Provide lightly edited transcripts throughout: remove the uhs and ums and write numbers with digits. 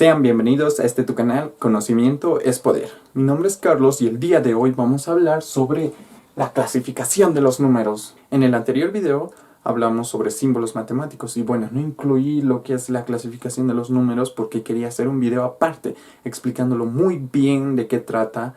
Sean bienvenidos a tu canal Conocimiento es Poder. Mi nombre es Carlos y el día de hoy vamos a hablar sobre la clasificación de los números. En el anterior video hablamos sobre símbolos matemáticos y bueno, no incluí lo que es la clasificación de los números porque quería hacer un video aparte explicándolo muy bien de qué trata.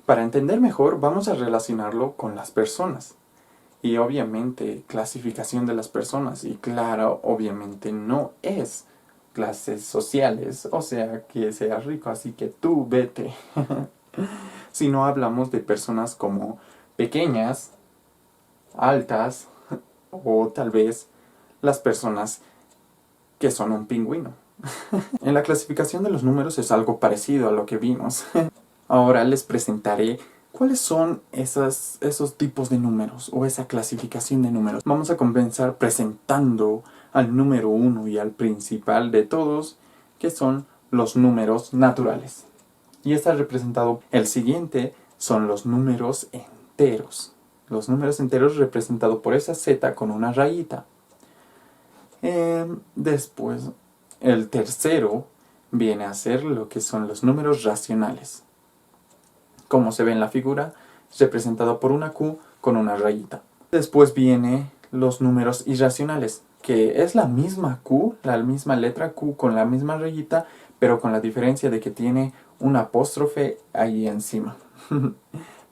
Para entender mejor vamos a relacionarlo con las personas. Y obviamente clasificación de las personas. Y claro, obviamente no es clases sociales, o sea, que seas rico, así que tú vete. Si no hablamos de personas como pequeñas, altas, o tal vez las personas que son un pingüino. En la clasificación de los números es algo parecido a lo que vimos. Ahora les presentaré cuáles son esos tipos de números o esa clasificación de números. Vamos a comenzar presentando al número 1 y al principal de todos, que son los números naturales. Y está representado. El siguiente son los números enteros. Los números enteros representados por esa Z con una rayita. Después, el tercero viene a ser lo que son los números racionales. Como se ve en la figura, representado por una Q con una rayita. Después viene los números irracionales, que es la misma Q, la misma letra Q con la misma rayita, pero con la diferencia de que tiene un apóstrofe ahí encima,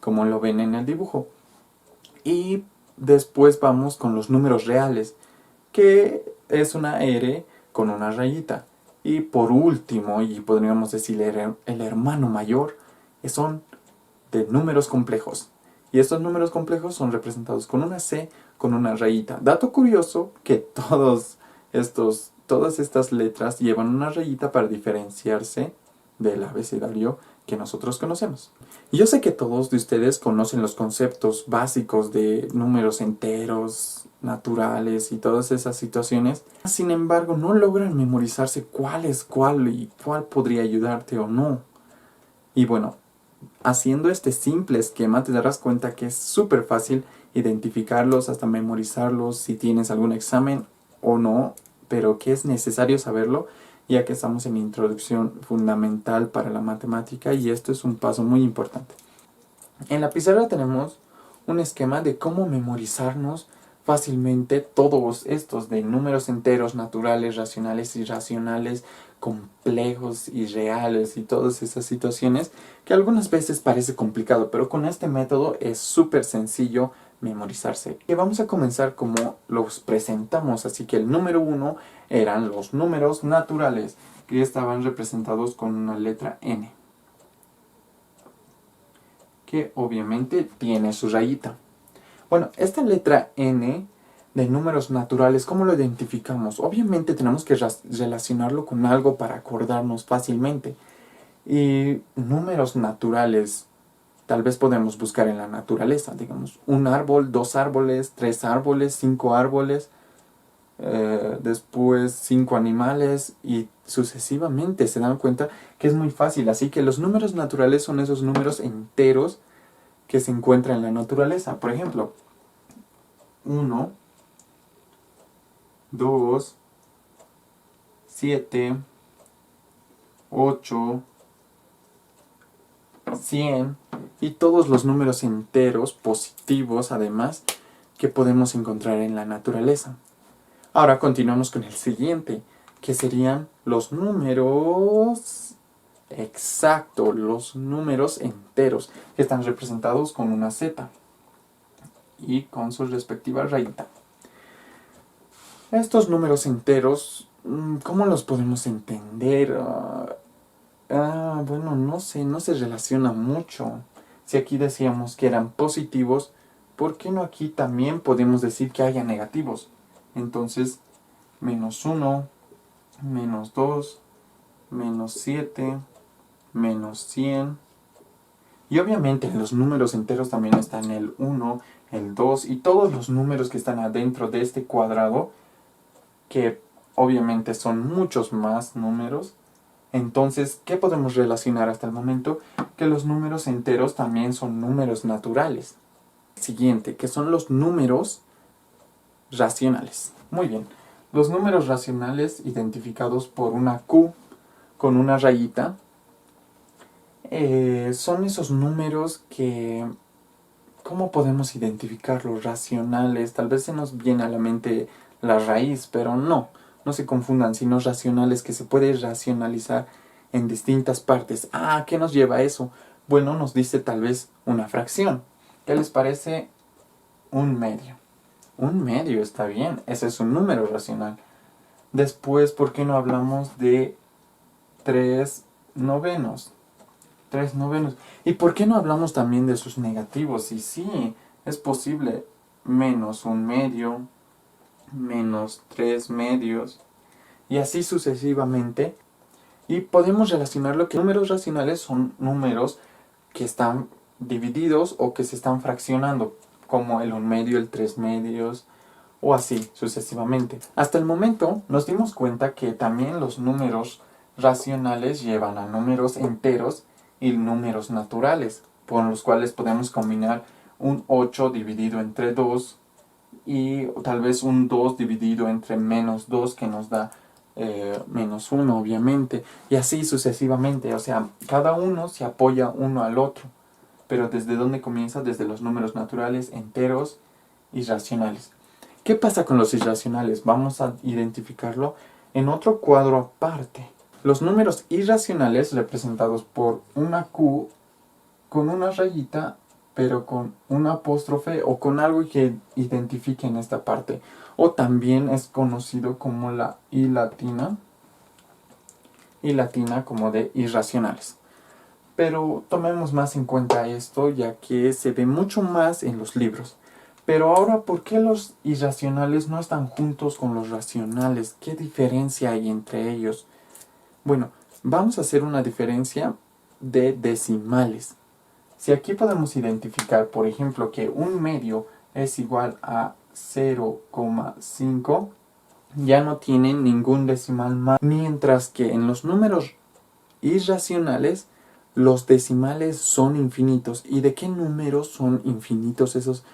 como lo ven en el dibujo. Y después vamos con los números reales, que es una R con una rayita. Y por último, y podríamos decir el hermano mayor, son de números complejos. Y estos números complejos son representados con una C con una rayita. Dato curioso que todas estas letras llevan una rayita para diferenciarse del abecedario que nosotros conocemos. Y yo sé que todos de ustedes conocen los conceptos básicos de números enteros, naturales y todas esas situaciones. Sin embargo, no logran memorizarse cuál es cuál y cuál podría ayudarte o no. Y bueno, haciendo este simple esquema te darás cuenta que es súper fácil identificarlos, hasta memorizarlos si tienes algún examen o no, pero que es necesario saberlo ya que estamos en introducción fundamental para la matemática y esto es un paso muy importante. En la pizarra tenemos un esquema de cómo memorizarnos fácilmente todos estos de números enteros, naturales, racionales, irracionales, complejos, irreales y todas esas situaciones que algunas veces parece complicado, pero con este método es súper sencillo memorizarse. Y vamos a comenzar como los presentamos, así que el número 1 eran los números naturales, que estaban representados con una letra N, que obviamente tiene su rayita. Bueno, esta letra N de números naturales, ¿cómo lo identificamos? Obviamente tenemos que relacionarlo con algo para acordarnos fácilmente. Y números naturales, tal vez podemos buscar en la naturaleza, digamos, un árbol, 2 árboles, 3 árboles, 5 árboles, después 5 animales y sucesivamente. Se dan cuenta que es muy fácil. Así que los números naturales son esos números enteros que se encuentran en la naturaleza. Por ejemplo, 1, 2, 7, 8, 100 y todos los números enteros positivos además que podemos encontrar en la naturaleza. Ahora continuamos con el siguiente, que serían los números exactos, los números enteros, que están representados con una Z y con su respectiva rayita. Estos números enteros, ¿cómo los podemos entender? Bueno, no sé, no se relaciona mucho. Si aquí decíamos que eran positivos, ¿por qué no aquí también podemos decir que haya negativos? Entonces, menos 1, menos 2, menos 7, menos 100. Y obviamente en los números enteros también están el 1, el 2 y todos los números que están adentro de este cuadrado, que obviamente son muchos más números. Entonces, ¿qué podemos relacionar hasta el momento? Que los números enteros también son números naturales. Siguiente, que son los números racionales. Muy bien, los números racionales identificados por una Q con una rayita, son esos números que, ¿cómo podemos identificarlos? Racionales. Tal vez se nos viene a la mente la raíz, pero no se confundan, sino racionales, que se puede racionalizar en distintas partes. Ah, ¿qué nos lleva a eso? Bueno, nos dice tal vez una fracción. ¿Qué les parece un medio? Un medio está bien, ese es un número racional. Después, ¿por qué no hablamos de 3 novenos? 3 novenos. ¿Y por qué no hablamos también de sus negativos? Y sí, es posible. Menos un medio, menos 3 medios, y así sucesivamente. Y podemos relacionarlo que números racionales son números que están divididos o que se están fraccionando, como el 1 medio, el 3 medios, o así sucesivamente. Hasta el momento nos dimos cuenta que también los números racionales llevan a números enteros y números naturales, por los cuales podemos combinar un 8 dividido entre 2 y tal vez un 2 dividido entre menos 2, que nos da menos 1, obviamente, y así sucesivamente. O sea, cada uno se apoya uno al otro. Pero ¿desde dónde comienza? Desde los números naturales, enteros y racionales. ¿Qué pasa con los irracionales? Vamos a identificarlo en otro cuadro aparte. Los números irracionales, representados por una Q con una rayita, pero con un apóstrofe o con algo que identifique en esta parte. O también es conocido como la I latina como de irracionales. Pero tomemos más en cuenta esto, ya que se ve mucho más en los libros. Pero ahora, ¿por qué los irracionales no están juntos con los racionales? ¿Qué diferencia hay entre ellos? Bueno, vamos a hacer una diferencia de decimales. Si aquí podemos identificar, por ejemplo, que un medio es igual a 0,5, ya no tiene ningún decimal más. Mientras que en los números irracionales, los decimales son infinitos. ¿Y de qué números son infinitos esos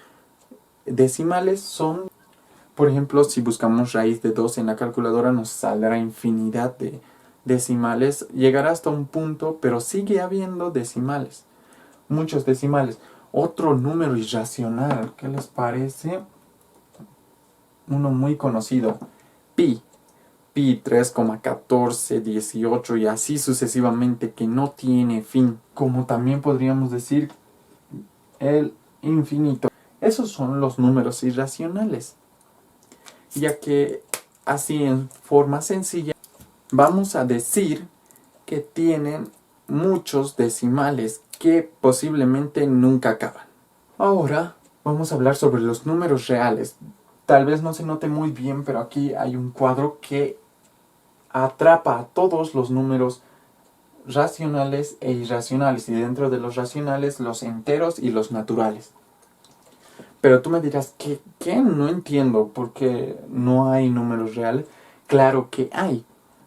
decimales? Son, por ejemplo, si buscamos raíz de 2 en la calculadora, nos saldrá infinidad de decimales. Llegará hasta un punto, pero sigue habiendo decimales. Muchos decimales. Otro número irracional, ¿qué les parece? Uno muy conocido, pi. Pi 3,1418 y así sucesivamente, que no tiene fin. Como también podríamos decir el infinito. Esos son los números irracionales. Ya que así, en forma sencilla, vamos a decir que tienen muchos decimales que posiblemente nunca acaban. Ahora vamos a hablar sobre los números reales. Tal vez no se note muy bien, pero aquí hay un cuadro que atrapa a todos los números racionales e irracionales, y dentro de los racionales los enteros y los naturales. Pero tú me dirás, ¿qué? No entiendo, porque no hay números reales. Claro que hay.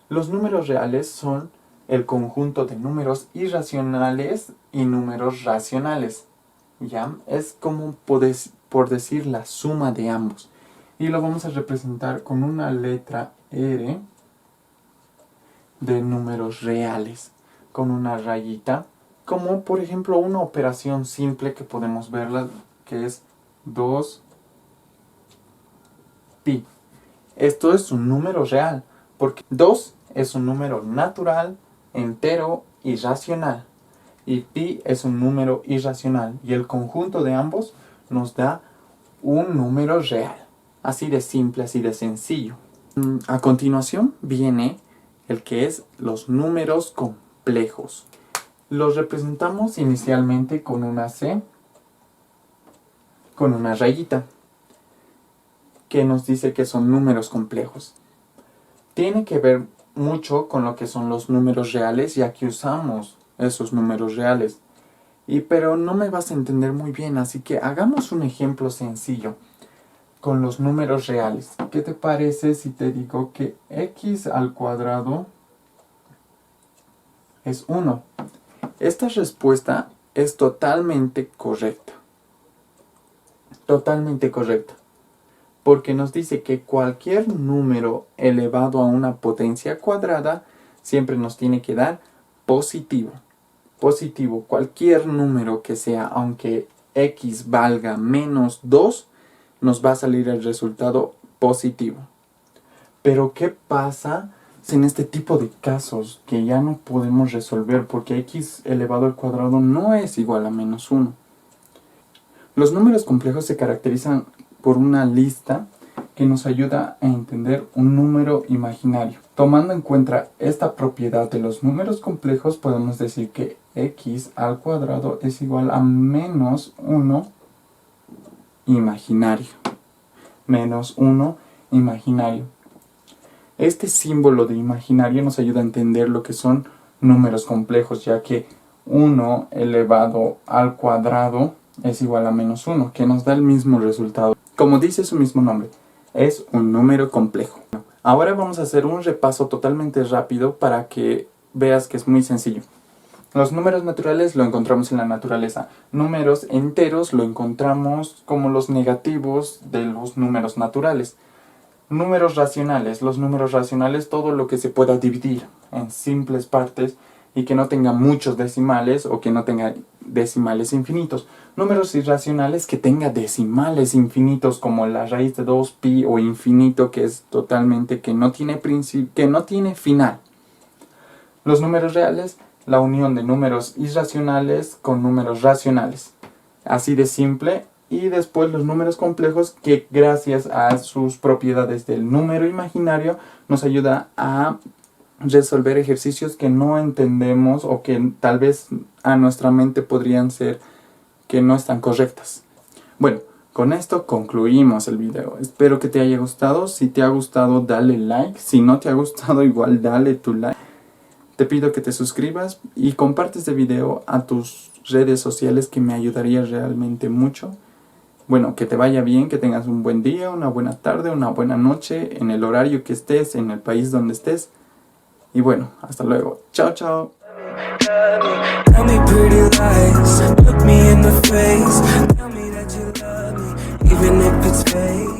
Los números reales son el conjunto de números irracionales y números racionales. ¿Ya? Es como por decir la suma de ambos. Y lo vamos a representar con una letra R de números reales, con una rayita, como por ejemplo una operación simple que podemos verla, que es 2 pi. Esto es un número real, porque 2 es un número natural, entero y racional, y pi es un número irracional, y el conjunto de ambos nos da un número real. Así de simple, así de sencillo. A continuación viene el que es los números complejos. Los representamos inicialmente con una C, con una rayita, que nos dice que son números complejos. Tiene que ver mucho con lo que son los números reales, ya que usamos esos números reales. Pero no me vas a entender muy bien, así que hagamos un ejemplo sencillo con los números reales. ¿Qué te parece si te digo que x al cuadrado es 1? Esta respuesta es totalmente correcta. Totalmente correcta. Porque nos dice que cualquier número elevado a una potencia cuadrada siempre nos tiene que dar positivo. Positivo, cualquier número que sea, aunque x valga menos 2, nos va a salir el resultado positivo. Pero ¿qué pasa en este tipo de casos que ya no podemos resolver porque x elevado al cuadrado no es igual a menos 1? Los números complejos se caracterizan por una lista que nos ayuda a entender un número imaginario. Tomando en cuenta esta propiedad de los números complejos, podemos decir que x al cuadrado es igual a menos 1 imaginario. Menos 1 imaginario. Este símbolo de imaginario nos ayuda a entender lo que son números complejos, ya que 1 elevado al cuadrado es igual a menos 1, que nos da el mismo resultado. Como dice su mismo nombre, es un número complejo. Ahora vamos a hacer un repaso totalmente rápido para que veas que es muy sencillo. Los números naturales lo encontramos en la naturaleza. Números enteros lo encontramos como los negativos de los números naturales. Números racionales. Los números racionales, todo lo que se pueda dividir en simples partes y que no tenga muchos decimales o que no tenga decimales infinitos. Números irracionales que tenga decimales infinitos como la raíz de 2pi o infinito, que es totalmente que no tiene final. Los números reales, la unión de números irracionales con números racionales. Así de simple. Y después los números complejos que gracias a sus propiedades del número imaginario nos ayuda a resolver ejercicios que no entendemos o que tal vez a nuestra mente podrían ser que no están correctas. Bueno, con esto concluimos el video. Espero que te haya gustado. Si te ha gustado, dale like. Si no te ha gustado, igual dale tu like. Te pido que te suscribas y compartes este video a tus redes sociales, que me ayudaría realmente mucho. Bueno, que te vaya bien, que tengas un buen día, una buena tarde, una buena noche, en el horario que estés, en el país donde estés. Y bueno, hasta luego. Chao, chao. Tell me pretty lies, look me in the face, tell me that you love me, even if it's fake.